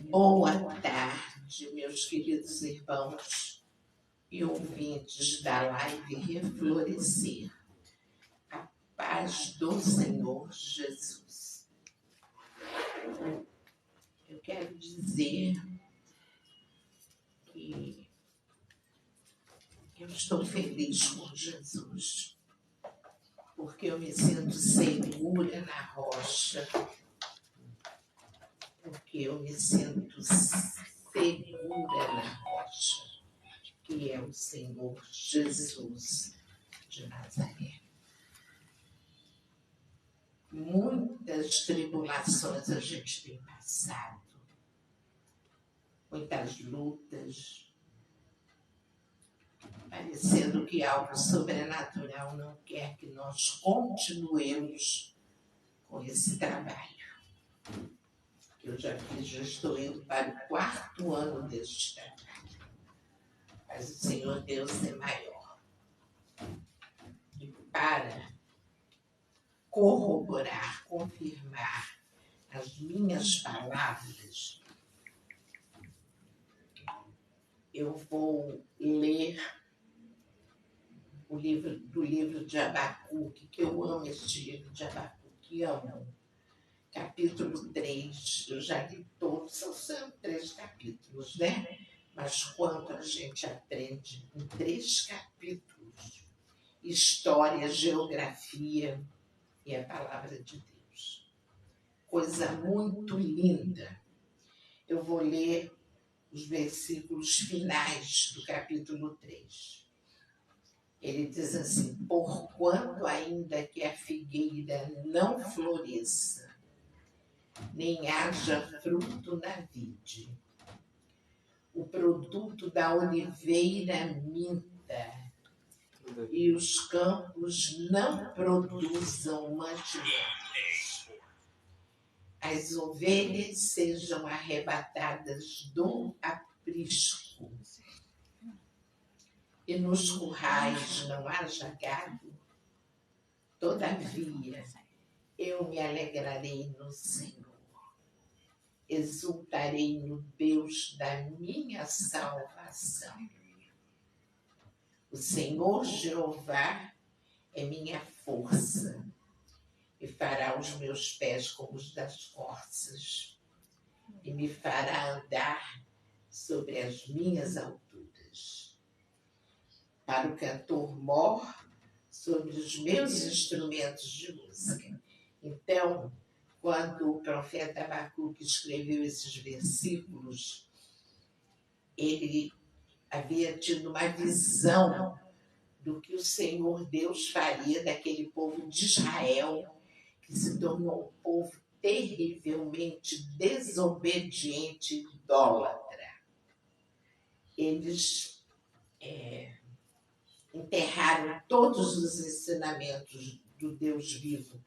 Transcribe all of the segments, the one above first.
Boa tarde, meus queridos irmãos e ouvintes da live Reflorescer. A paz do Senhor Jesus. Eu quero dizer que eu estou feliz com Jesus, porque eu me sinto segura na rocha, porque eu me sinto segura na rocha, que é o Senhor Jesus de Nazaré. Muitas tribulações a gente tem passado, muitas lutas, parecendo que algo sobrenatural não quer que nós continuemos com esse trabalho. Eu já estou indo para o 4º ano deste trabalho, mas o Senhor Deus é maior. E para corroborar, confirmar as minhas palavras, eu vou ler do livro de Abacuque, que eu amo este livro de Abacuque, amo. Capítulo 3, eu já li todos, são 3 capítulos, né? Mas quanto a gente aprende em 3 capítulos, história, geografia e a palavra de Deus. Coisa muito linda. Eu vou ler os versículos finais do capítulo 3. Ele diz assim: porquanto ainda que a figueira não floresça, nem haja fruto na vide, o produto da oliveira minta, e os campos não produzam mantimentos, as ovelhas sejam arrebatadas do aprisco, e nos currais não haja gado, todavia eu me alegrarei no Senhor, exultarei no Deus da minha salvação. O Senhor Jeová é minha força e fará os meus pés como os das corças e me fará andar sobre as minhas alturas. Para o cantor mor, sobre os meus instrumentos de música. Então, quando o profeta Abacuque escreveu esses versículos, ele havia tido uma visão do que o Senhor Deus faria daquele povo de Israel, que se tornou um povo terrivelmente desobediente e idólatra. Eles enterraram todos os ensinamentos do Deus vivo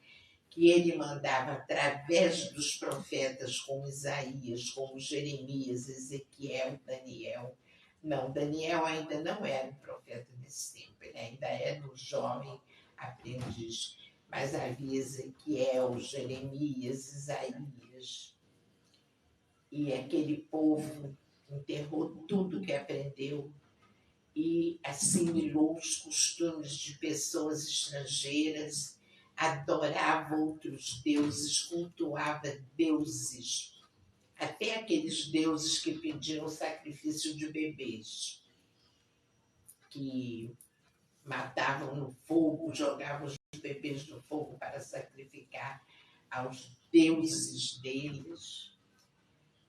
que ele mandava através dos profetas como Isaías, como Jeremias, Ezequiel, Daniel. Não, Daniel ainda não era um profeta nesse tempo, ele ainda era um jovem aprendiz. Mas havia Ezequiel, Jeremias, Isaías. E aquele povo enterrou tudo que aprendeu e assimilou os costumes de pessoas estrangeiras, adorava outros deuses, cultuava deuses, até aqueles deuses que pediam sacrifício de bebês, que matavam no fogo, jogavam os bebês no fogo para sacrificar aos deuses deles.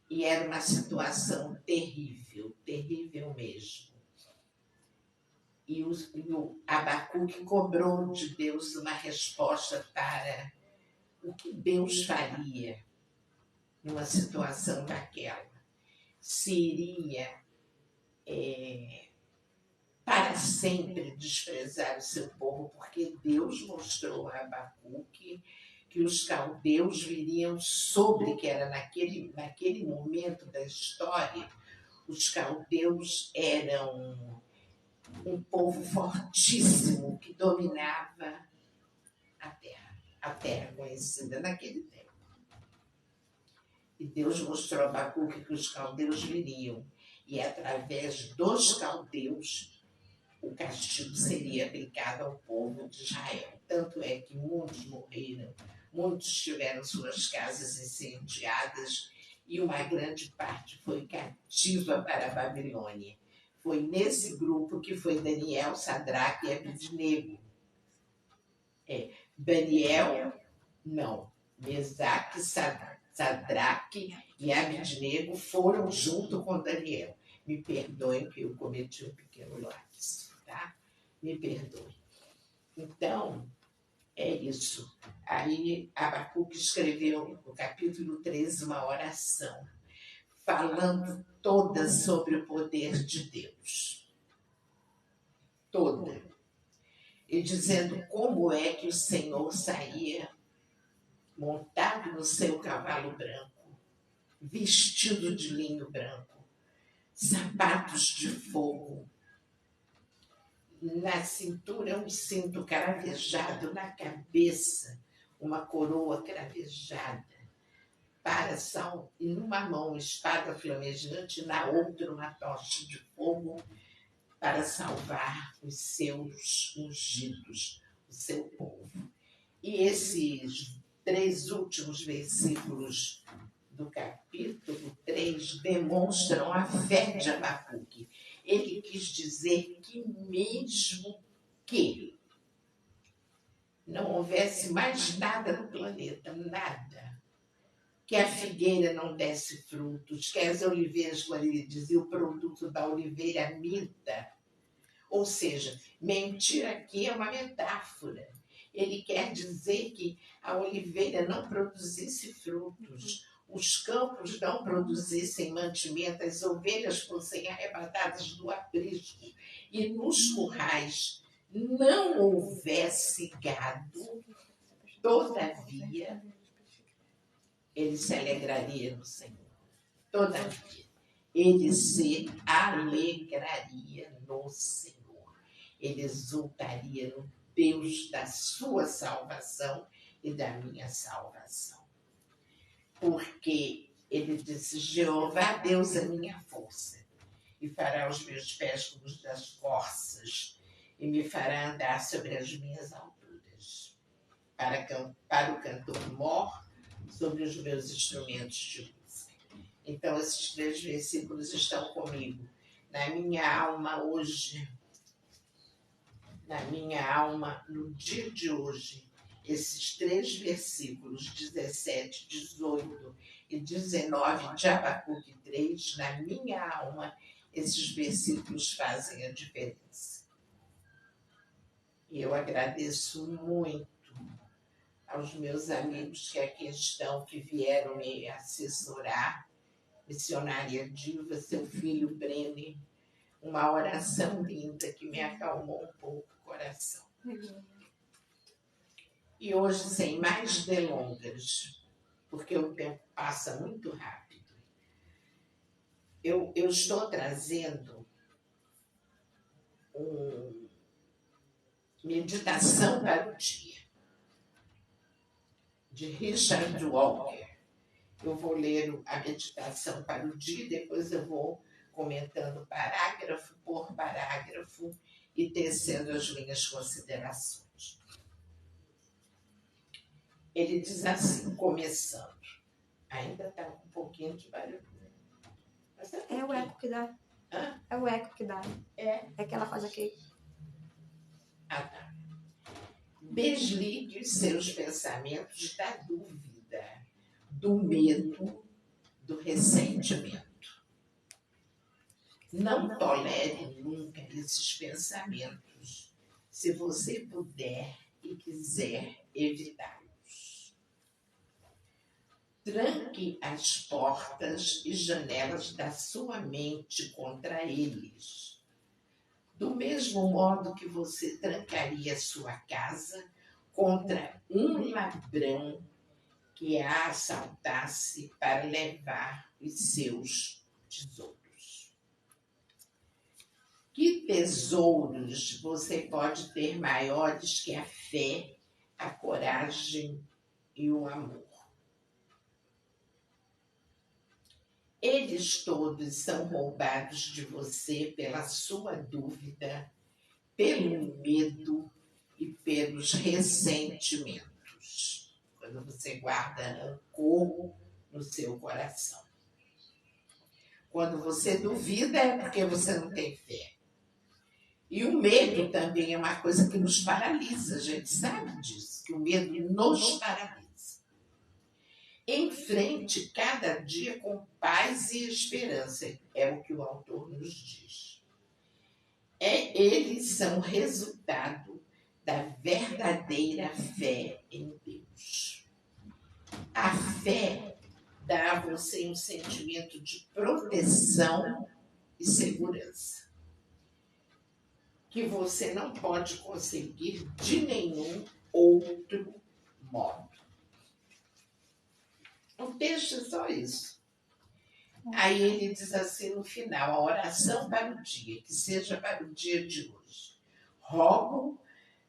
E era uma situação terrível, terrível mesmo. E o Abacuque cobrou de Deus uma resposta para o que Deus faria numa situação daquela. Se iria para sempre desprezar o seu povo, porque Deus mostrou a Abacuque que os caldeus viriam sobre, que era naquele momento da história, os caldeus eram um povo fortíssimo que dominava a terra conhecida naquele tempo. E Deus mostrou a Abacuque que os caldeus viriam. E através dos caldeus, o castigo seria aplicado ao povo de Israel. Tanto é que muitos morreram, muitos tiveram suas casas incendiadas e uma grande parte foi cativa para a Babilônia. Foi nesse grupo que foi Daniel, Sadraque e Abednego. Daniel, não, Mesaque, Sadraque e Abednego foram junto com Daniel. Me perdoem que eu cometi um pequeno lapso, tá? Me perdoem. Então, é isso. Aí Abacuque escreveu no capítulo 13 uma oração, falando toda sobre o poder de Deus. Toda. E dizendo como é que o Senhor saía montado no seu cavalo branco, vestido de linho branco, sapatos de fogo, na cintura um cinto cravejado, na cabeça uma coroa cravejada, e numa mão espada flamejante, na outra uma tocha de fogo para salvar os seus ungidos, o seu povo. E esses 3 últimos versículos do capítulo 3 demonstram a fé de Abacuque. Ele quis dizer que mesmo que não houvesse mais nada no planeta, nada, que a figueira não desse frutos, que as oliveiras, como ele dizia, o produto da oliveira mita. Ou seja, mentira aqui é uma metáfora. Ele quer dizer que a oliveira não produzisse frutos, os campos não produzissem mantimento, as ovelhas fossem arrebatadas do aprisco e nos currais não houvesse gado, todavia ele se alegraria no Senhor. Todavia, ele se alegraria no Senhor. Ele exultaria no Deus da sua salvação e da minha salvação. Porque ele disse, Jeová, Deus é minha força, e fará os meus pés como os das corças, e me fará andar sobre as minhas alturas. Para o cantor mor, sobre os meus instrumentos de música. Então, esses 3 versículos estão comigo. Na minha alma hoje, no dia de hoje, esses 3 versículos, 17, 18 e 19 de Abacuque 3, na minha alma, esses versículos fazem a diferença. E eu agradeço muito aos meus amigos que aqui estão, que vieram me assessorar, missionária Diva, seu filho Brenner, uma oração linda que me acalmou um pouco o coração. E hoje, sem mais delongas, porque o tempo passa muito rápido, eu estou trazendo uma meditação para o dia, de Richard Walker. Eu vou ler a meditação para o dia e depois eu vou comentando parágrafo por parágrafo e tecendo as minhas considerações. Ele diz assim, começando. Ainda está um pouquinho de barulho. Mas é o eco que dá. Hã? É o eco que dá. É que ela faz aqui. Ah, tá. Desligue os seus pensamentos da dúvida, do medo, do ressentimento. Não tolere nunca esses pensamentos, se você puder e quiser evitá-los. Tranque as portas e janelas da sua mente contra eles. Do mesmo modo que você trancaria sua casa contra um ladrão que a assaltasse para levar os seus tesouros. Que tesouros você pode ter maiores que a fé, a coragem e o amor? Eles todos são roubados de você pela sua dúvida, pelo medo e pelos ressentimentos. Quando você guarda rancor no seu coração. Quando você duvida é porque você não tem fé. E o medo também é uma coisa que nos paralisa, a gente sabe disso, que o medo nos paralisa. Enfrente cada dia com paz e esperança, é o que o autor nos diz. Eles são resultado da verdadeira fé em Deus. A fé dá a você um sentimento de proteção e segurança, que você não pode conseguir de nenhum outro modo. O texto é só isso. Aí ele diz assim no final, a oração para o dia, que seja para o dia de hoje. Rogo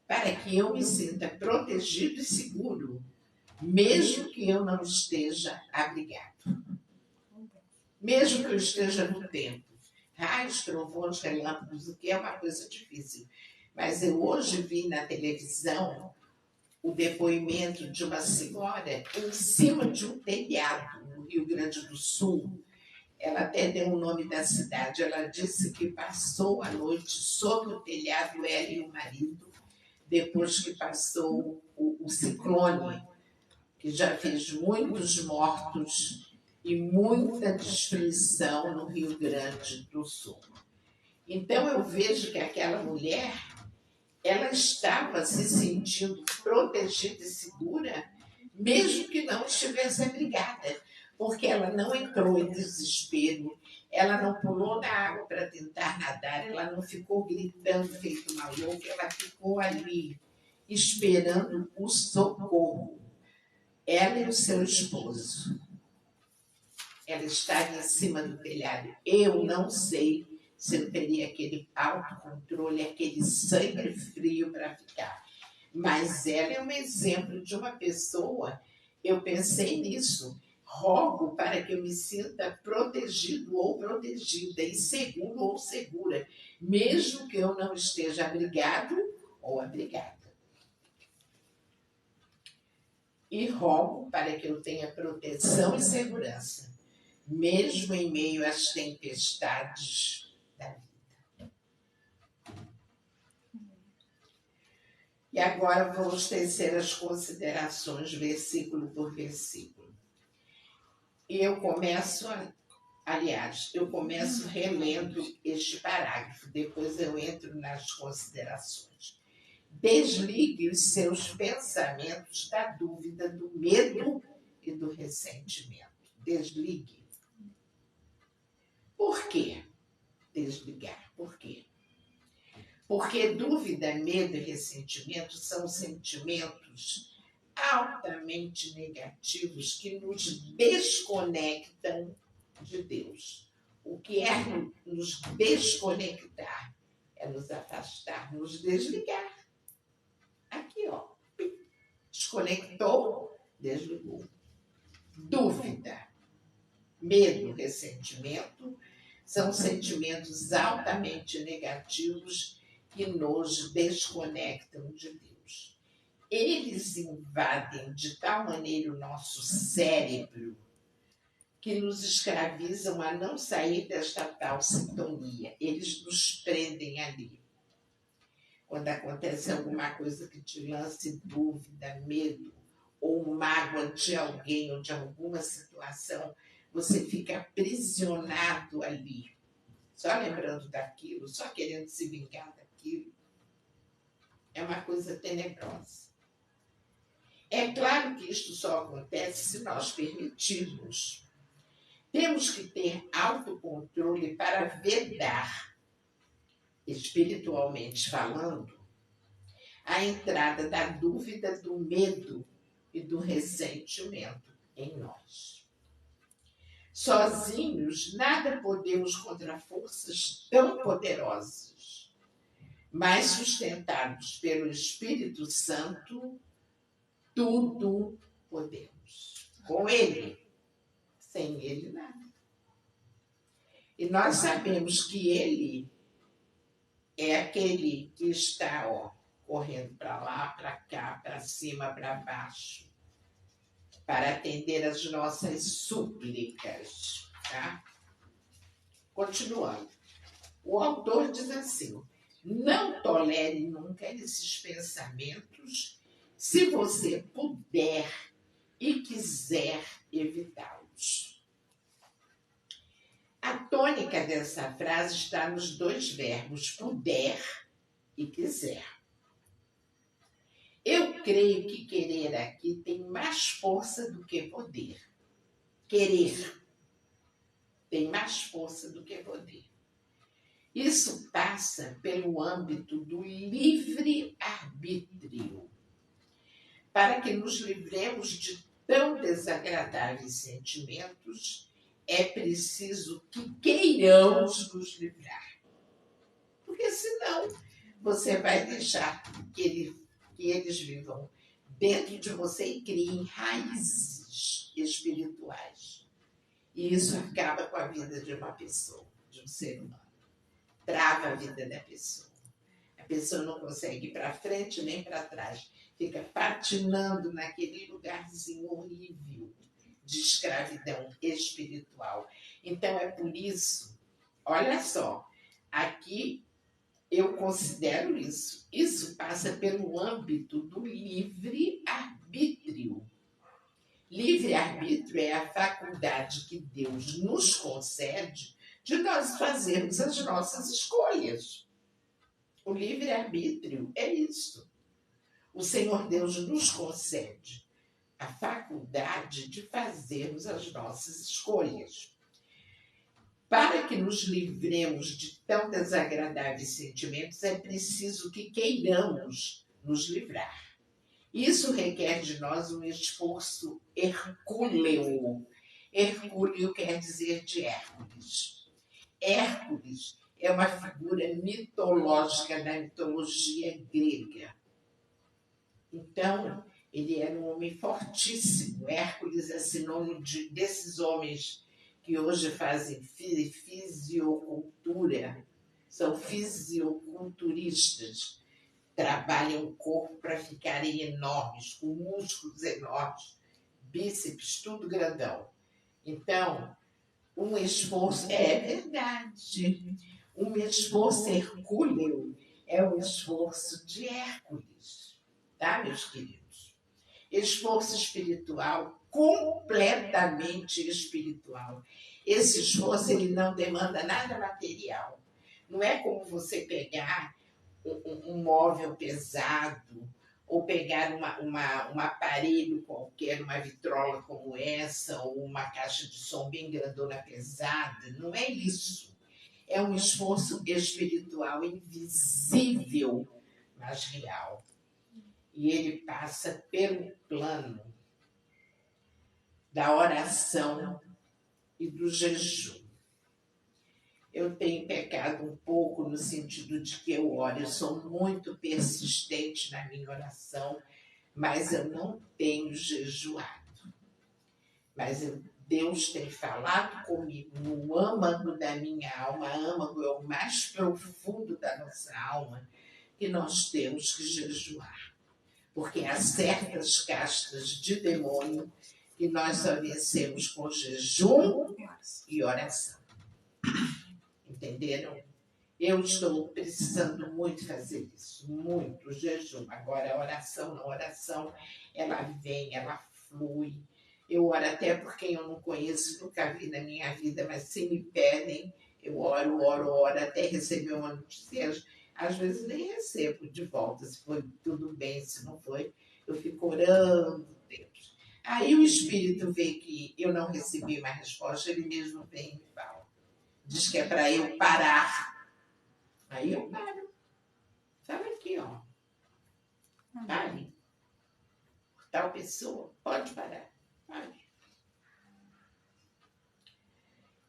para que eu me sinta protegido e seguro, mesmo que eu não esteja abrigado. Mesmo que eu esteja no templo. Raios, trovões, relâmpagos, o que é uma coisa difícil. Mas eu hoje vi na televisão o depoimento de uma senhora em cima de um telhado no Rio Grande do Sul. Ela até deu o nome da cidade. Ela disse que passou a noite sob o telhado, ela e o marido, depois que passou o ciclone, que já fez muitos mortos e muita destruição no Rio Grande do Sul. Então eu vejo que aquela mulher, ela estava se sentindo protegida e segura, mesmo que não estivesse abrigada, porque ela não entrou em desespero, ela não pulou na água para tentar nadar, ela não ficou gritando feito uma louca, ela ficou ali esperando o socorro. Ela e o seu esposo. Ela estava em cima do telhado. Eu não sei se eu teria aquele autocontrole, aquele sangue frio para ficar. Mas ela é um exemplo de uma pessoa. Eu pensei nisso. Rogo para que eu me sinta protegido ou protegida, e seguro ou segura, mesmo que eu não esteja abrigado ou abrigada. E rogo para que eu tenha proteção e segurança, mesmo em meio às tempestades da vida. E agora vamos tecer as considerações, versículo por versículo. E eu começo relendo este parágrafo, depois eu entro nas considerações. Desligue os seus pensamentos da dúvida, do medo e do ressentimento. Desligue. Por quê? Desligar. Por quê? Porque dúvida, medo e ressentimento são sentimentos altamente negativos que nos desconectam de Deus. O que é nos desconectar? É nos afastar, nos desligar. Aqui, ó. Desconectou, desligou. Dúvida, medo, ressentimento são sentimentos altamente negativos que nos desconectam de Deus. Eles invadem de tal maneira o nosso cérebro que nos escravizam a não sair desta tal sintonia. Eles nos prendem ali. Quando acontece alguma coisa que te lance dúvida, medo ou mágoa de alguém ou de alguma situação, você fica aprisionado ali, só lembrando daquilo, só querendo se vingar daquilo. É uma coisa tenebrosa. É claro que isto só acontece se nós permitirmos. Temos que ter autocontrole para vedar, espiritualmente falando, a entrada da dúvida, do medo e do ressentimento em nós. Sozinhos, nada podemos contra forças tão poderosas, mas sustentados pelo Espírito Santo, tudo podemos. Com Ele, sem Ele, nada. E nós sabemos que ele é aquele que está, correndo para lá, para cá, para cima, para baixo, para atender as nossas súplicas, tá? Continuando. O autor diz assim: não tolere nunca esses pensamentos se você puder e quiser evitá-los. A tônica dessa frase está nos dois verbos puder e quiser. Eu creio que querer aqui tem mais força do que poder. Querer tem mais força do que poder. Isso passa pelo âmbito do livre-arbítrio. Para que nos livremos de tão desagradáveis sentimentos, é preciso que queiramos nos livrar. Porque senão você vai deixar que eles vivam dentro de você e criem raízes espirituais. E isso acaba com a vida de uma pessoa, de um ser humano. Trava a vida da pessoa. A pessoa não consegue ir para frente nem para trás. Fica patinando naquele lugarzinho horrível de escravidão espiritual. Então é por isso, olha só, aqui eu considero isso. Isso passa pelo âmbito do livre-arbítrio. Livre-arbítrio é a faculdade que Deus nos concede de nós fazermos as nossas escolhas. O livre-arbítrio é isso. O Senhor Deus nos concede a faculdade de fazermos as nossas escolhas. Para que nos livremos de tão desagradáveis sentimentos, é preciso que queiramos nos livrar. Isso requer de nós um esforço hercúleo. Hercúleo quer dizer de Hércules. Hércules é uma figura mitológica da mitologia grega. Então, ele era um homem fortíssimo. Hércules é sinônimo desses homens que hoje fazem fisiocultura, são fisioculturistas, trabalham o corpo para ficarem enormes, com músculos enormes, bíceps, tudo grandão. Então, um esforço, é verdade, um esforço hercúleo é o esforço de Hércules, tá, meus queridos? Esforço espiritual, completamente espiritual. Esse esforço, ele não demanda nada material. Não é como você pegar um móvel pesado ou pegar um aparelho qualquer, uma vitrola como essa, ou uma caixa de som bem grandona pesada. Não é isso. É um esforço espiritual invisível, mas real. E ele passa pelo plano da oração e do jejum. Eu tenho pecado um pouco no sentido de que eu oro, eu sou muito persistente na minha oração, mas eu não tenho jejuado. Mas Deus tem falado comigo no âmago da minha alma, âmago é o mais profundo da nossa alma, que nós temos que jejuar. Porque há certas castas de demônio que nós só vencemos com jejum e oração. Entenderam? Eu estou precisando muito fazer isso, muito jejum. Agora, a oração, não, a oração, ela vem, ela flui. Eu oro até por quem eu não conheço, nunca vi na minha vida, mas se me pedem, eu oro, até receber uma notícia. Às vezes nem recebo de volta, se foi tudo bem, se não foi, eu fico orando, Deus. Aí o Espírito vê que eu não recebi uma resposta, ele mesmo vem e me fala. Diz que é para eu parar. Aí eu paro. Fala aqui, ó. Pare. Tal pessoa, pode parar. Pare.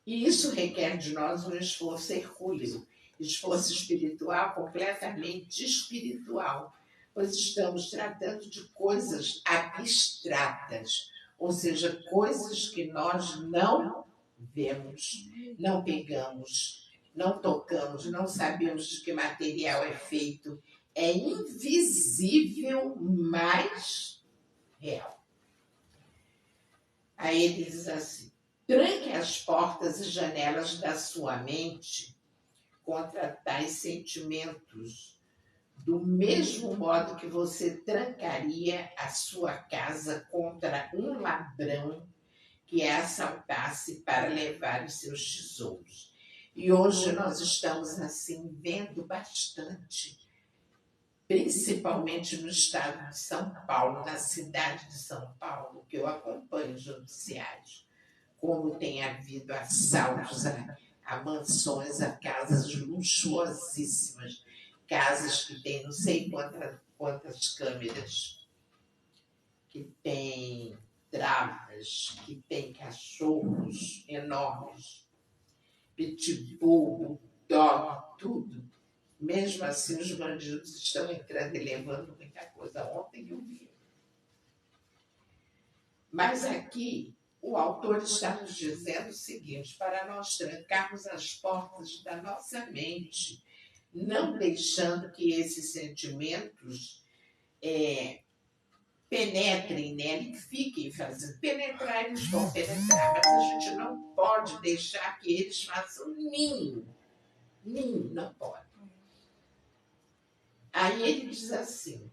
E isso requer de nós um esforço hercúleo. Esforço espiritual, completamente espiritual. Pois estamos tratando de coisas abstratas. Ou seja, coisas que nós não vemos, não pegamos, não tocamos, não sabemos de que material é feito. É invisível, mas real. Aí ele diz assim: tranque as portas e janelas da sua mente contra tais sentimentos, do mesmo modo que você trancaria a sua casa contra um ladrão que a assaltasse para levar os seus tesouros. E hoje nós estamos assim vendo bastante, principalmente no estado de São Paulo, na cidade de São Paulo, que eu acompanho os noticiários, como tem havido assaltos a mansões, a casas luxuosíssimas, casas que têm não sei quantas câmeras, que tem travas, que tem cachorros enormes, pitbull, dog, tudo. Mesmo assim, os bandidos estão entrando e levando muita coisa. Ontem eu vi. Mas aqui, o autor está nos dizendo o seguinte: para nós trancarmos as portas da nossa mente, não deixando que esses sentimentos penetrem nela e fiquem fazendo. Penetrar, eles vão penetrar, mas a gente não pode deixar que eles façam ninho. Ninho, não pode. Aí ele diz assim: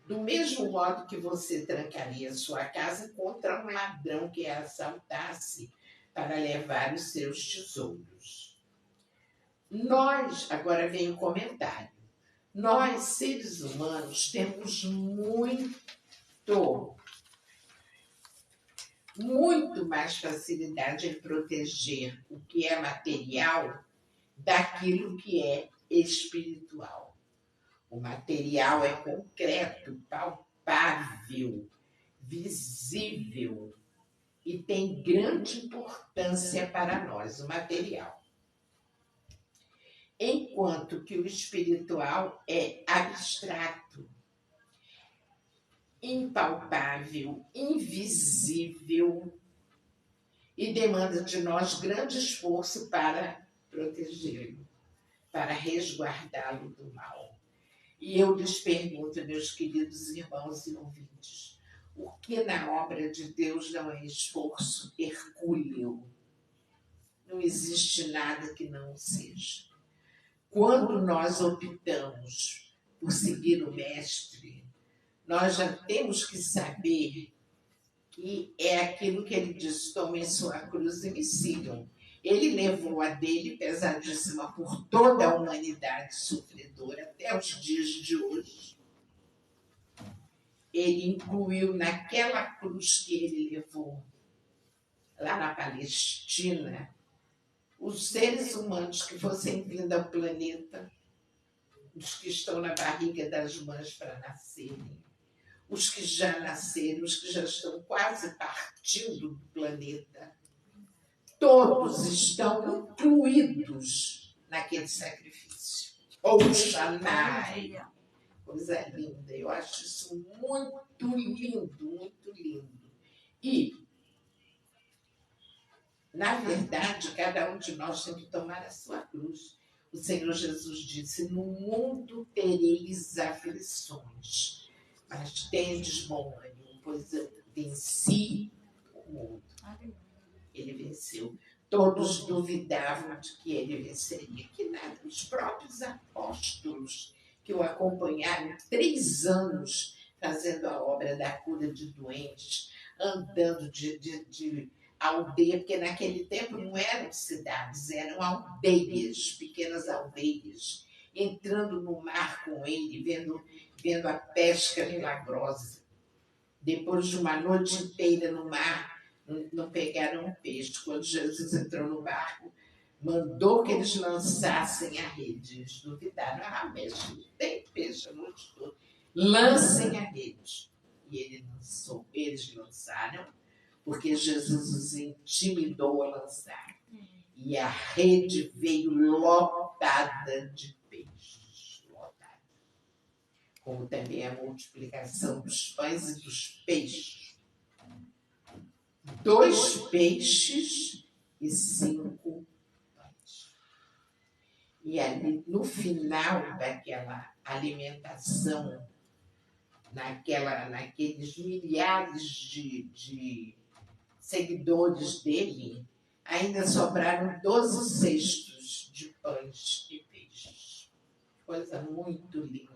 do mesmo modo que você trancaria sua casa contra um ladrão que a assaltasse para levar os seus tesouros. Nós, agora vem o comentário, nós, seres humanos, temos muito mais facilidade em proteger o que é material daquilo que é espiritual. O material é concreto, palpável, visível e tem grande importância para nós, o material. Enquanto que o espiritual é abstrato, impalpável, invisível e demanda de nós grande esforço para protegê-lo, para resguardá-lo do mal. E eu lhes pergunto, meus queridos irmãos e ouvintes, o que na obra de Deus não é esforço hercúleo? Não existe nada que não seja. Quando nós optamos por seguir o Mestre, nós já temos que saber que é aquilo que ele diz: tomem sua cruz e me sigam. Ele levou a dele, pesadíssima por toda a humanidade sofredora, até os dias de hoje. Ele incluiu naquela cruz que ele levou, lá na Palestina, os seres humanos que fossem vindo ao planeta, os que estão na barriga das mães para nascerem, os que já nasceram, os que já estão quase partindo do planeta, todos estão incluídos naquele sacrifício. Oxanai, coisa linda. Eu acho isso muito lindo, muito lindo. E, na verdade, cada um de nós tem que tomar a sua cruz. O Senhor Jesus disse: no mundo tereis aflições, mas tendes bom ânimo, pois eu venci o mundo. Ele venceu. Todos duvidavam de que ele venceria. Que nada, os próprios apóstolos que o acompanharam 3 anos fazendo a obra da cura de doentes, andando de aldeia, porque naquele tempo não eram cidades, eram aldeias, pequenas aldeias, entrando no mar com ele, vendo a pesca milagrosa. Depois de uma noite inteira no mar, não pegaram um peixe. Quando Jesus entrou no barco, mandou que eles lançassem a rede. Eles duvidaram: mestre, não tem peixe a noite toda. Lancem a rede. E eles lançaram, porque Jesus os intimidou a lançar. E a rede veio lotada de peixes. Lotada. Como também a multiplicação dos pães e dos peixes. 2 peixes e 5 pães. E ali, no final daquela alimentação, naqueles milhares de seguidores dele, ainda sobraram 12 cestos de pães e peixes. Coisa muito linda.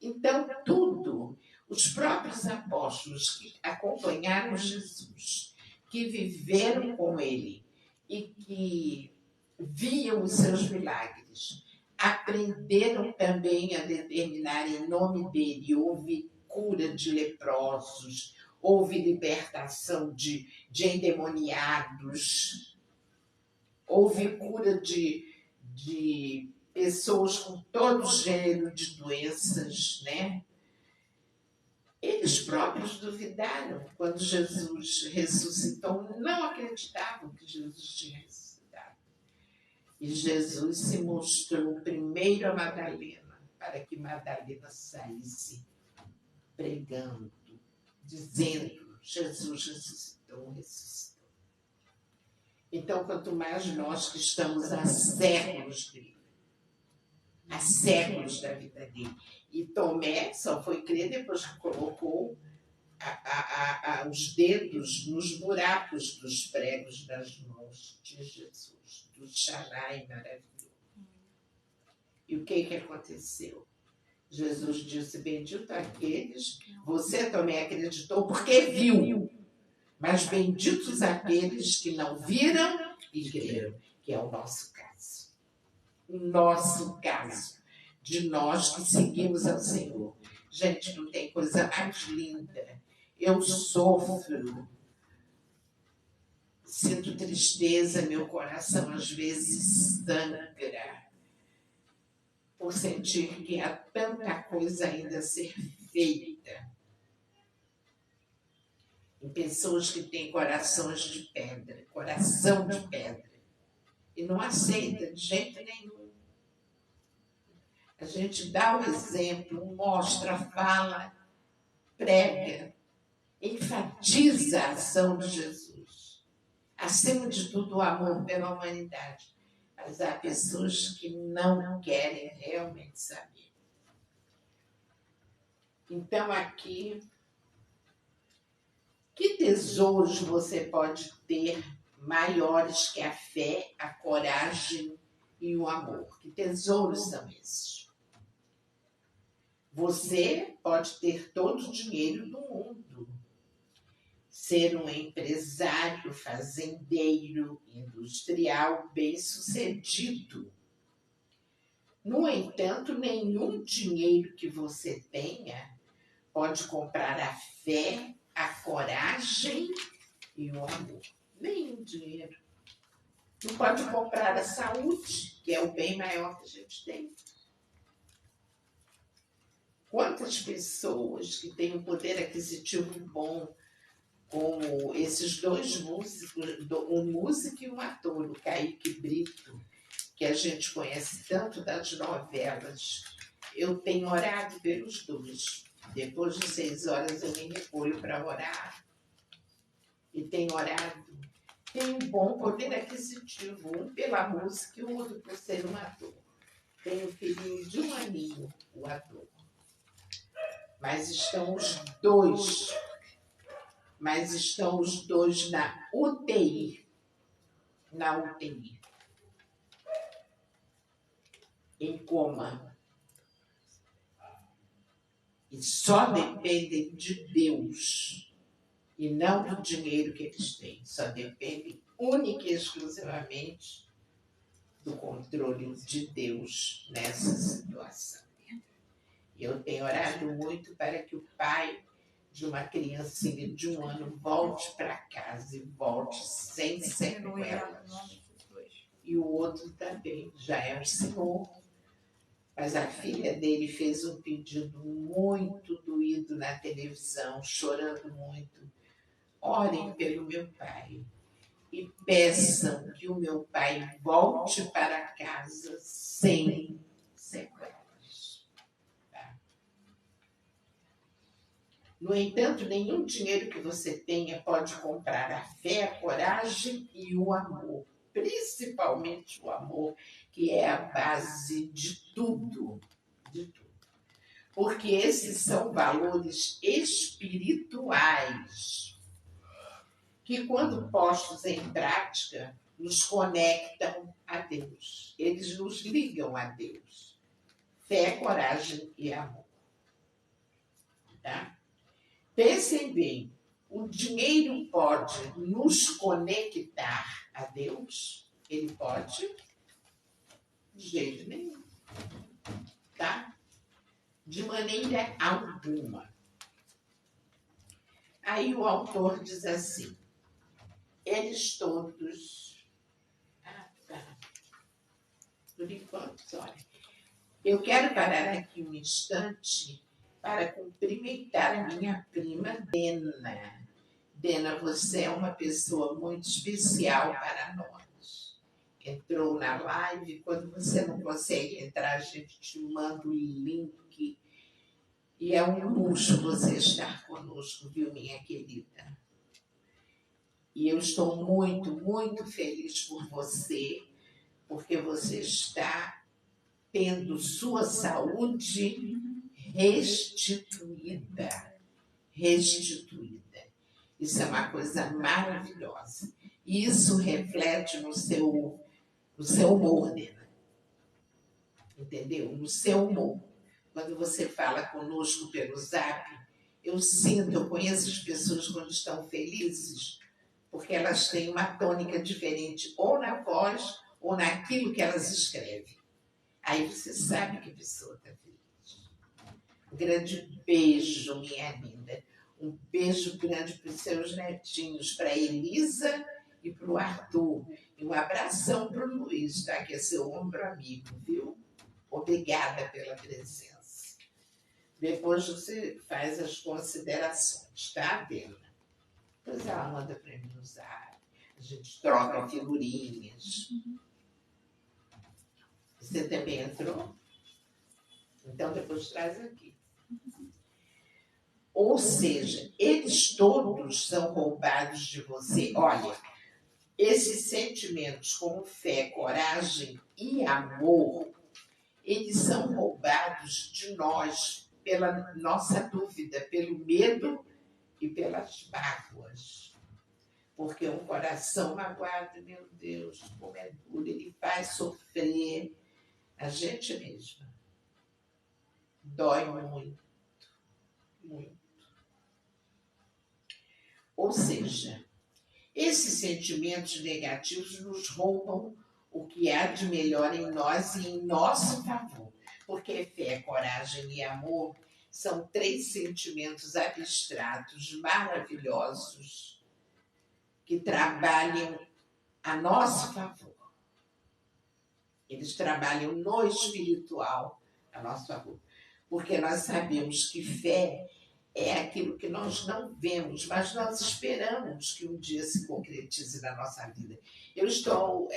Então, tudo, os próprios apóstolos que acompanharam Jesus, que viveram com ele e que viam os seus milagres, aprenderam também a determinar em nome dele. Houve cura de leprosos, houve libertação de endemoniados, houve cura de pessoas com todo gênero de doenças, né? Eles próprios duvidaram quando Jesus ressuscitou, não acreditavam que Jesus tinha ressuscitado. E Jesus se mostrou primeiro a Madalena, para que Madalena saísse pregando, dizendo: Jesus ressuscitou, ressuscitou. Então, quanto mais nós que estamos há séculos dele, há séculos da vida dele. E Tomé só foi crer depois que colocou os dedos nos buracos dos pregos das mãos de Jesus, do Shaddai maravilhoso. E o que aconteceu? Jesus disse: bendito aqueles, você também acreditou porque viu, mas benditos aqueles que não viram e creram, que é o nosso caso. O nosso caso, de nós que seguimos ao Senhor. Gente, não tem coisa mais linda. Eu sofro, sinto tristeza, meu coração às vezes sangra, por sentir que há tanta coisa ainda a ser feita. Em pessoas que têm corações de pedra, coração de pedra, e não aceita de jeito nenhum. A gente dá o exemplo, mostra, fala, prega, enfatiza a ação de Jesus. Acima de tudo, o amor pela humanidade. Mas há pessoas que não querem realmente saber. Então, aqui, que tesouros você pode ter maiores que a fé, a coragem e o amor? Que tesouros são esses? Você pode ter todo o dinheiro do mundo, ser um empresário, fazendeiro, industrial, bem-sucedido. No entanto, nenhum dinheiro que você tenha pode comprar a fé, a coragem e o amor. Nenhum dinheiro. Não pode comprar a saúde, que é o bem maior que a gente tem. Quantas pessoas que têm um poder aquisitivo bom, como esses dois músicos, um músico e um ator, o Kaique Brito, que a gente conhece tanto das novelas. Eu tenho orado pelos dois. Depois de 6 horas eu me recolho para orar. E tenho orado. Tem um bom poder aquisitivo, um pela música e o outro por ser um ator. Tem um filhinho de 1 aninho, o ator. Mas estão os dois na UTI. Na UTI. Em coma. E só dependem de Deus. E não do dinheiro que eles têm. Só dependem única e exclusivamente do controle de Deus nessa situação. E eu tenho orado muito para que o pai de uma criancinha de 1 ano volte para casa e volte sem sequelas. E o outro também, já é um senhor. Mas a filha dele fez um pedido muito doído na televisão, chorando muito. Orem pelo meu pai e peçam que o meu pai volte para casa sem sequelas. Tá? No entanto, nenhum dinheiro que você tenha pode comprar a fé, a coragem e o amor. Principalmente o amor, que é a base de tudo. De tudo. Porque esses são valores espirituais que, quando postos em prática, nos conectam a Deus. Eles nos ligam a Deus. Fé, coragem e amor. Tá? Pensem bem, o dinheiro pode nos conectar a Deus? Ele pode? De jeito nenhum. Tá? De maneira alguma. Aí o autor diz assim, eles todos... tá. Por enquanto, olha. Eu quero parar aqui um instante para cumprimentar a minha prima Dena. Dena, você é uma pessoa muito especial para nós. Entrou na live, quando você não consegue entrar, a gente te manda o link. E é um luxo você estar conosco, viu, minha querida? E eu estou muito, muito feliz por você, porque você está tendo sua saúde restituída. Restituída. Isso é uma coisa maravilhosa. E isso reflete no seu humor, Nena. Entendeu? No seu humor. Quando você fala conosco pelo Zap, eu sinto, eu conheço as pessoas quando estão felizes, porque elas têm uma tônica diferente, ou na voz, ou naquilo que elas escrevem. Aí você sabe que a pessoa está feliz. Um grande beijo, minha linda. Um beijo grande para os seus netinhos, para a Elisa e para o Arthur. E um abração para o Luiz, tá? Que é seu ombro amigo, viu? Obrigada pela presença. Depois você faz as considerações, tá, Bela? Depois ela manda para mim usar. A gente troca figurinhas. Você também entrou? Então depois traz aqui. Ou seja, eles todos são roubados de você. Olha, esses sentimentos como fé, coragem e amor, eles são roubados de nós pela nossa dúvida, pelo medo e pelas mágoas. Porque um coração magoado, meu Deus, como é duro, ele faz sofrer a gente mesma. Dói muito, muito. Ou seja, esses sentimentos negativos nos roubam o que há de melhor em nós e em nosso favor. Porque fé, coragem e amor são 3 sentimentos abstratos, maravilhosos, que trabalham a nosso favor. Eles trabalham no espiritual a nosso favor. Porque nós sabemos que fé é aquilo que nós não vemos, mas nós esperamos que um dia se concretize na nossa vida. Eu estou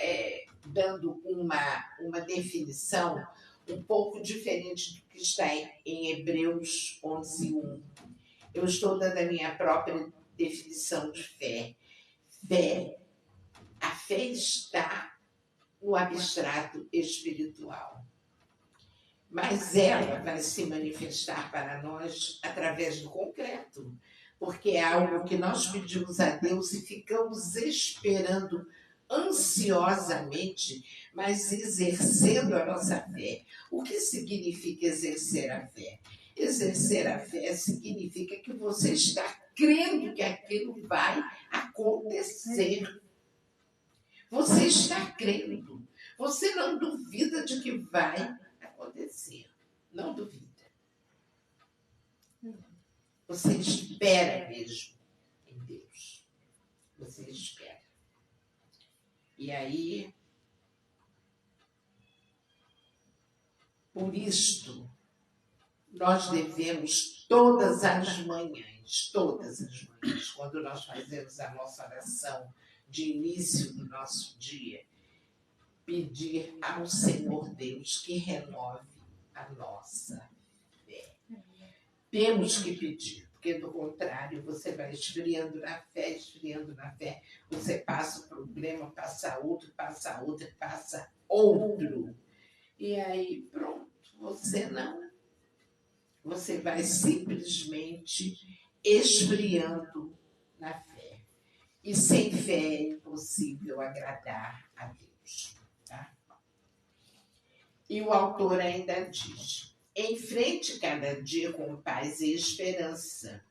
dando uma definição um pouco diferente do que está em Hebreus 11:1. Eu estou dando a minha própria definição de fé. A fé está no abstrato espiritual. Mas ela vai se manifestar para nós através do concreto, porque é algo que nós pedimos a Deus e ficamos esperando ansiosamente, mas exercendo a nossa fé. O que significa exercer a fé? Exercer a fé significa que você está crendo que aquilo vai acontecer. Você está crendo. Você não duvida de que vai acontecer. Não duvida. Você espera mesmo em Deus. Você espera. E aí, por isto, nós devemos todas as manhãs, quando nós fazemos a nossa oração de início do nosso dia, pedir ao Senhor Deus que renove a nossa fé. Temos que pedir, porque porque do contrário você vai esfriando na fé, você passa o problema, passa outro, passa outro, passa outro. E aí, pronto, você vai simplesmente esfriando na fé. E sem fé é impossível agradar a Deus. Tá? E o autor ainda diz: enfrente cada dia com paz e esperança.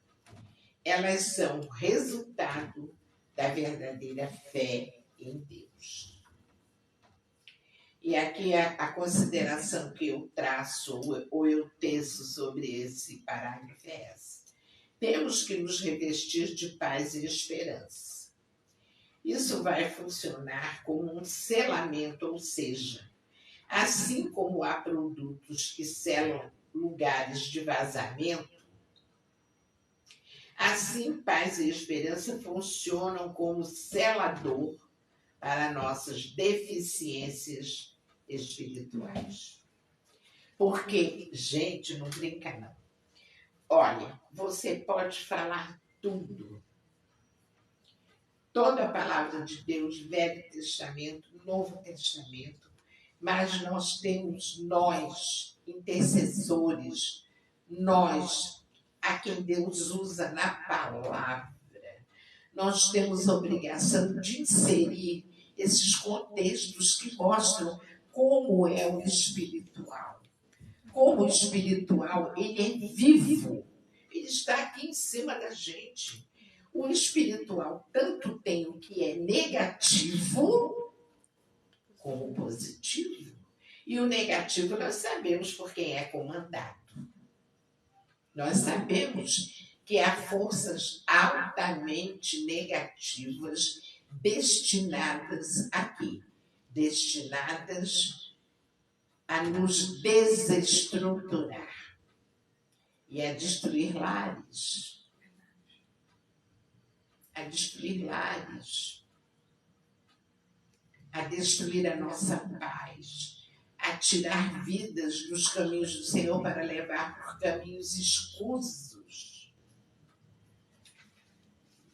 Elas são resultado da verdadeira fé em Deus. E aqui a consideração que eu traço, ou eu teço sobre esse parágrafo é essa. Temos que nos revestir de paz e esperança. Isso vai funcionar como um selamento, ou seja, assim como há produtos que selam lugares de vazamento, assim paz e esperança funcionam como selador para nossas deficiências espirituais. Porque, gente, não brinca não. Olha, você pode falar tudo. Toda a palavra de Deus, Velho Testamento, Novo Testamento, mas nós temos nós, intercessores, nós, a quem Deus usa na palavra. Nós temos a obrigação de inserir esses contextos que mostram como é o espiritual. Como o espiritual, ele é vivo, ele está aqui em cima da gente. O espiritual tanto tem o que é negativo como positivo. E o negativo nós sabemos por quem é comandado. Nós sabemos que há forças altamente negativas destinadas aqui, destinadas a nos desestruturar e a destruir lares. A destruir lares. A destruir a nossa paz. A tirar vidas dos caminhos do Senhor para levar por caminhos escusos.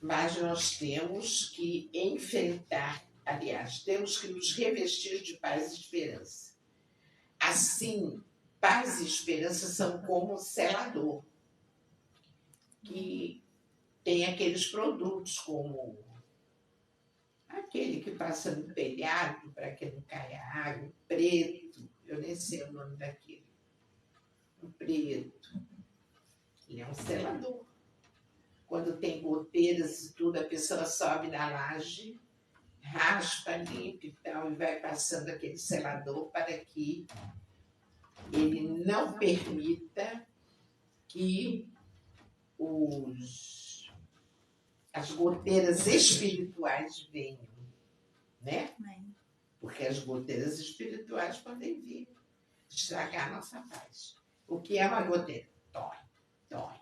Mas nós temos que enfrentar, aliás, temos que nos revestir de paz e esperança. Assim, paz e esperança são como um selador, que tem aqueles produtos como aquele que passa no telhado para que não caia água, preto, eu nem sei o nome daquele, o preto, ele é um selador. Quando tem goteiras e tudo, a pessoa sobe na laje, raspa, limpa e tal, e vai passando aquele selador para que ele não permita que as goteiras espirituais venham, né? Porque as goteiras espirituais podem vir estragar a nossa paz. O que é uma goteira? Dói,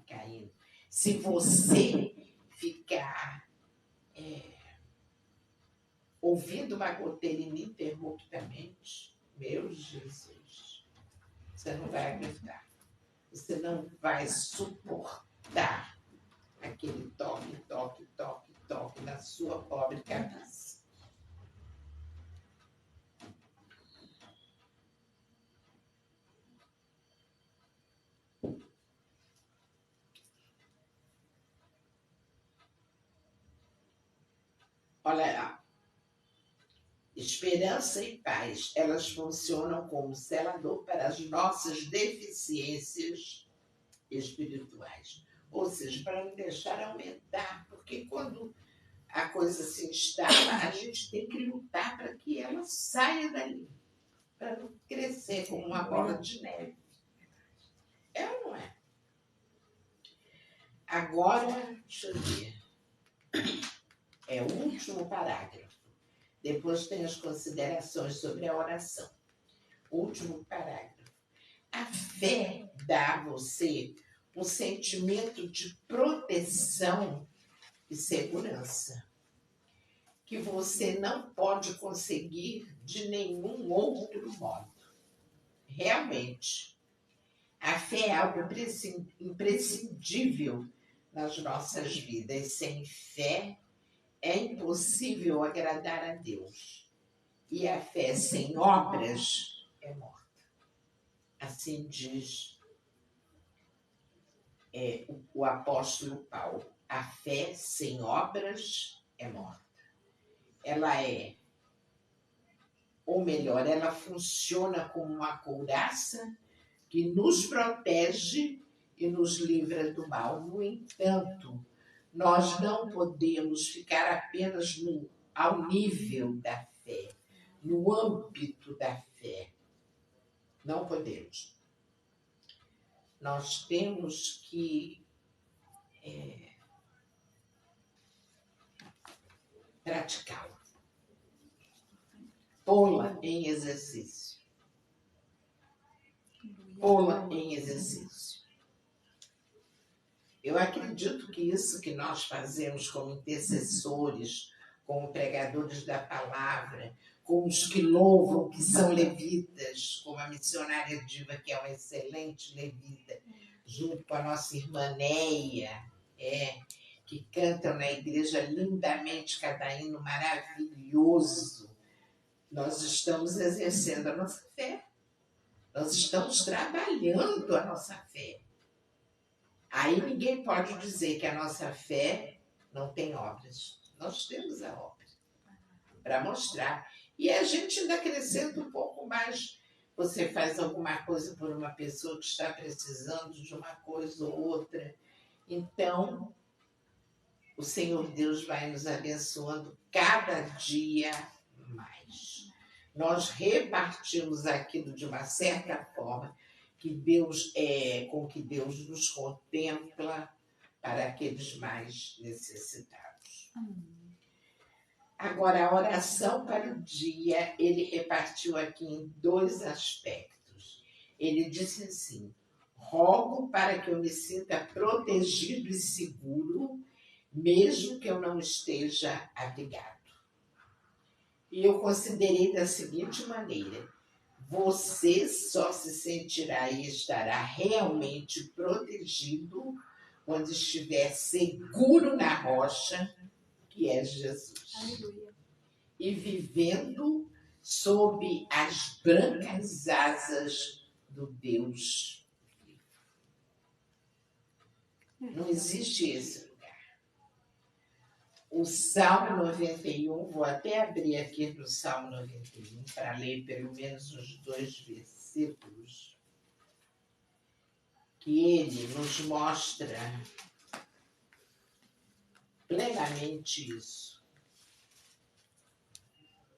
caindo. Se você ficar ouvindo uma goteira ininterruptamente, meu Jesus, você não vai aguentar. Você não vai suportar aquele toque na sua pobre cabeça. Olha lá. Esperança e paz, elas funcionam como selador para as nossas deficiências espirituais. Ou seja, para não deixar aumentar, porque quando a coisa se instala, a gente tem que lutar para que ela saia dali, para não crescer como uma bola de neve. É ou não é? Agora, deixa eu ver. É o último parágrafo. Depois tem as considerações sobre a oração. Último parágrafo. A fé dá a você um sentimento de proteção e segurança que você não pode conseguir de nenhum outro modo. Realmente, A fé é algo imprescindível nas nossas vidas. Sem fé é impossível agradar a Deus. E a fé sem obras é morta. Assim diz o apóstolo Paulo. A fé sem obras é morta. Ela ou melhor, ela funciona como uma couraça que nos protege e nos livra do mal. No entanto, nós não podemos ficar apenas ao nível da fé, no âmbito da fé. Não podemos. Nós temos que praticá-la, pô-la em exercício. Pô-la em exercício. Eu acredito que isso que nós fazemos como intercessores, como pregadores da palavra, como os que louvam, que são levitas, como a missionária Diva, que é uma excelente levita, junto com a nossa irmã Neia, que cantam na igreja lindamente, cada hino maravilhoso. Nós estamos exercendo a nossa fé. Nós estamos trabalhando a nossa fé. Aí ninguém pode dizer que a nossa fé não tem obras. Nós temos a obra para mostrar. E a gente ainda acrescenta um pouco mais. Você faz alguma coisa por uma pessoa que está precisando de uma coisa ou outra. Então, o Senhor Deus vai nos abençoando cada dia mais. Nós repartimos aquilo de uma certa forma que Deus com que Deus nos contempla para aqueles mais necessitados. Agora, a oração para o dia, ele repartiu aqui em 2 aspectos. Ele disse assim: rogo para que eu me sinta protegido e seguro, mesmo que eu não esteja abrigado. E eu considerei da seguinte maneira: você só se sentirá e estará realmente protegido quando estiver seguro na rocha, que é Jesus. Aleluia. E vivendo sob as brancas asas do Deus vivo. Não existe esse lugar. O Salmo 91, vou até abrir aqui no Salmo 91 para ler pelo menos os 2 versículos, que ele nos mostra plenamente isso.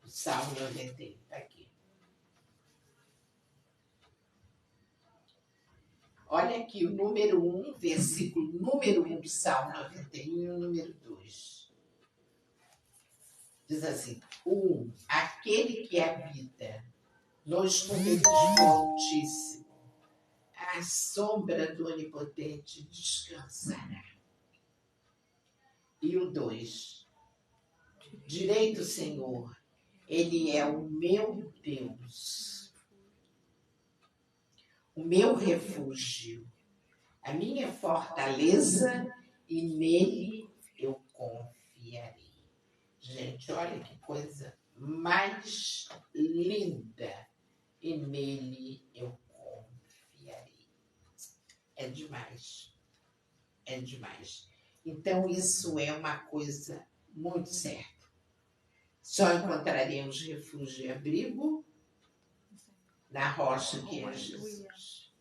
O Salmo 91 está aqui. Olha aqui o número 1, versículo número 1 do Salmo 91 e o número 2. Diz assim: 1. Aquele que habita no esconderijo do Altíssimo, à sombra do Onipotente descansará. E o 2. Direi do Senhor, Ele é o meu Deus, o meu refúgio, a minha fortaleza, e nele eu confiarei. Gente, olha que coisa mais linda. E nele eu confiarei. É demais. É demais. Então, isso é uma coisa muito certa. Só encontraremos refúgio e abrigo na rocha que é Jesus.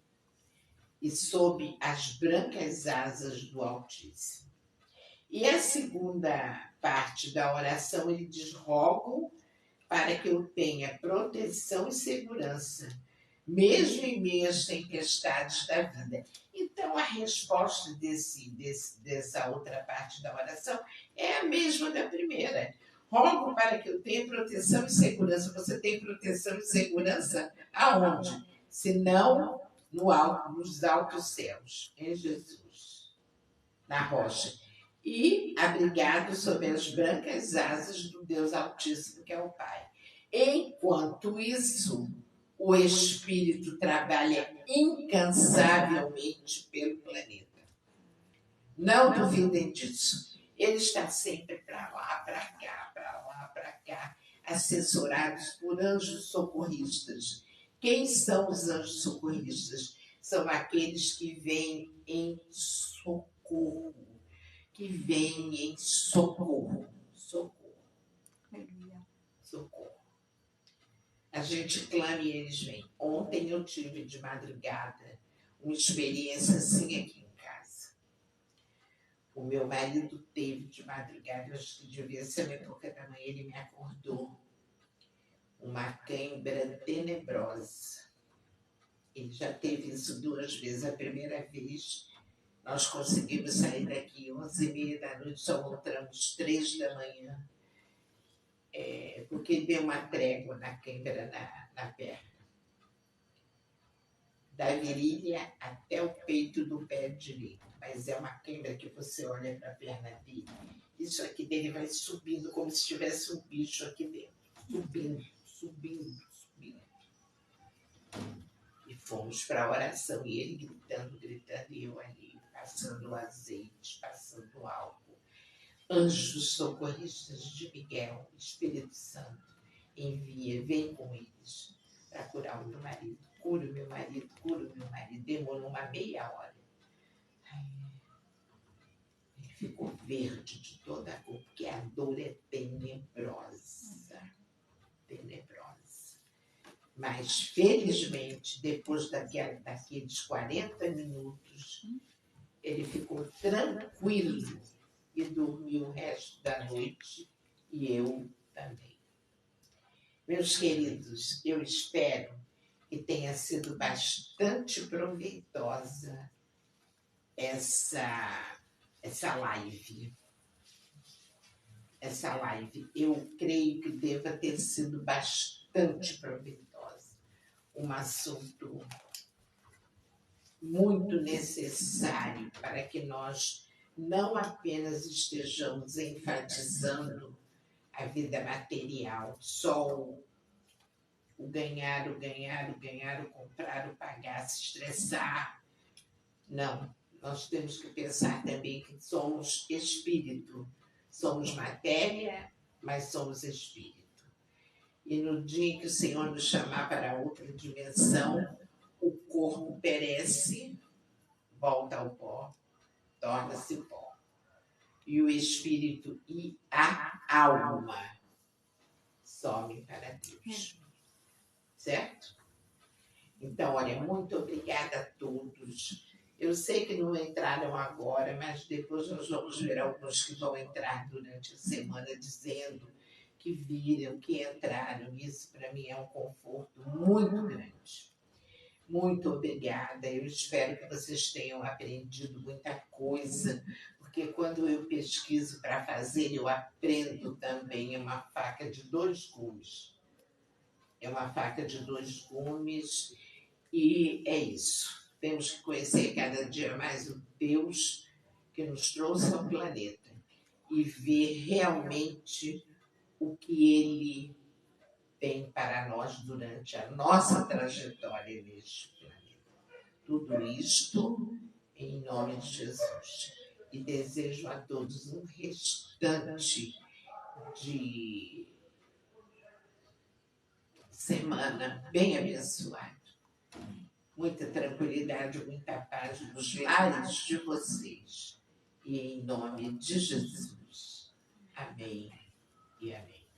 E sob as brancas asas do Altíssimo. E a segunda parte da oração, ele diz: rogo para que eu tenha proteção e segurança, mesmo em meio às tempestades da vida. Então, a resposta dessa outra parte da oração é a mesma da primeira. Rogo para que eu tenha proteção e segurança. Você tem proteção e segurança aonde? Se não nos altos céus, em Jesus, na rocha. E abrigado sob as brancas asas do Deus Altíssimo, que é o Pai. Enquanto isso, o espírito trabalha incansavelmente pelo planeta. Não duvidem disso. Ele está sempre para lá, para cá, para lá, para cá, assessorados por anjos socorristas. Quem são os anjos socorristas? São aqueles que vêm em socorro. Que vêm em socorro. Socorro. Socorro. A gente clama e eles vêm. Ontem eu tive de madrugada uma experiência assim aqui em casa. O meu marido teve de madrugada, acho que devia ser 8h da manhã, ele me acordou. Uma cãibra tenebrosa. Ele já teve isso 2 vezes. A primeira vez, nós conseguimos sair daqui 11h30 da noite, só voltamos 3 da manhã. Porque deu uma trégua na cãibra na perna. Da virilha até o peito do pé direito. Mas é uma cãibra que você olha para a perna dele. Isso aqui dele vai subindo como se tivesse um bicho aqui dentro. Subindo, subindo, subindo. E fomos para a oração. E ele gritando, gritando, e eu ali, passando azeite, passando álcool. Anjos socorristas de Miguel, Espírito Santo, envia, vem com eles para curar o meu marido. Cura o meu marido, cura o meu marido. Demorou uma meia hora. Ele ficou verde de toda a cor, porque a dor é tenebrosa. Tenebrosa. Mas, felizmente, depois daqueles 40 minutos, ele ficou tranquilo e dormiu o resto da noite, e eu também. Meus queridos, eu espero que tenha sido bastante proveitosa essa live. Essa live, eu creio que deva ter sido bastante proveitosa. Um assunto muito necessário para que nós não apenas estejamos enfatizando a vida material, só o ganhar, o ganhar, o ganhar, o comprar, o pagar, se estressar. Não, nós temos que pensar também que somos espírito. Somos matéria, mas somos espírito. E no dia que o Senhor nos chamar para outra dimensão, o corpo perece, volta ao pó, torna-se pó. E o espírito e a alma somem para Deus. Certo? Então, olha, muito obrigada a todos. Eu sei que não entraram agora, mas depois nós vamos ver alguns que vão entrar durante a semana dizendo que viram, que entraram. Isso para mim é um conforto muito grande. Muito obrigada. Eu espero que vocês tenham aprendido muita coisa, porque quando eu pesquiso para fazer, eu aprendo também. É uma faca de 2 gumes. É uma faca de 2 gumes e é isso. Temos que conhecer cada dia mais o Deus que nos trouxe ao planeta e ver realmente o que Ele tem para nós durante a nossa trajetória neste planeta. Tudo isto em nome de Jesus. E desejo a todos um restante de semana bem abençoado. Muita tranquilidade, muita paz nos lares de vocês. E em nome de Jesus. Amém e amém.